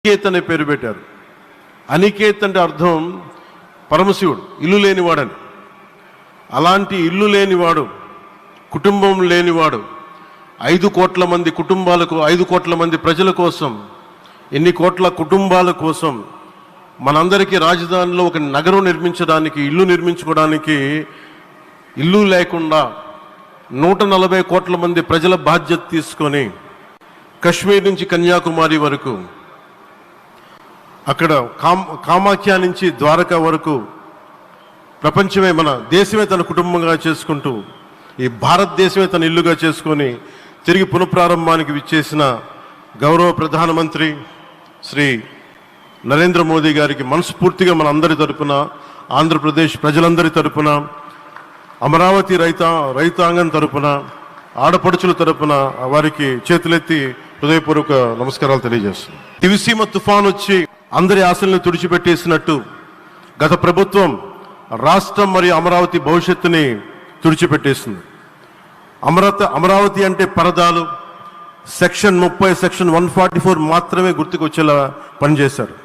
అనికేత్ అనే పేరు పెట్టారు. అనికేత్ అంటే అర్థం పరమశివుడు, ఇల్లు లేనివాడని. అలాంటి ఇల్లు లేనివాడు, కుటుంబం లేనివాడు 5 కోట్ల మంది కుటుంబాలకు, 5 కోట్ల మంది ప్రజల కోసం, ఎన్ని కోట్ల కుటుంబాల కోసం మనందరికీ రాజధానిలో ఒక నగరం నిర్మించడానికి, ఇల్లు నిర్మించుకోవడానికి ఇల్లు లేకుండా 140 కోట్ల మంది ప్రజల బాధ్యత తీసుకొని కశ్మీర్ నుంచి కన్యాకుమారి వరకు, అక్కడ కామాఖ్య నుంచి ద్వారకా వరకు ప్రపంచమే, మన దేశమే తన కుటుంబంగా చేసుకుంటూ ఈ భారతదేశమే తన ఇల్లుగా చేసుకొని తిరిగి పునఃప్రారంభానికి విచ్చేసిన గౌరవ ప్రధానమంత్రి శ్రీ నరేంద్ర మోదీ గారికి మనస్ఫూర్తిగా మన అందరి తరపున, ఆంధ్రప్రదేశ్ ప్రజలందరి తరపున, అమరావతి రైతాంగం తరపున, ఆడపడుచుల తరపున వారికి చేతులెత్తి హృదయపూర్వక నమస్కారాలు తెలియజేస్తున్నాం. దివిసీమ తుఫాన్ వచ్చి అందరి ఆశల్ని తుడిచిపెట్టేసినట్టు గత ప్రభుత్వం రాష్ట్రం మరియు అమరావతి భవిష్యత్తుని తుడిచిపెట్టేసింది. అమరావతి అంటే పరదాలు, సెక్షన్ 30, సెక్షన్ 144 మాత్రమే గుర్తుకొచ్చేలా పనిచేశారు.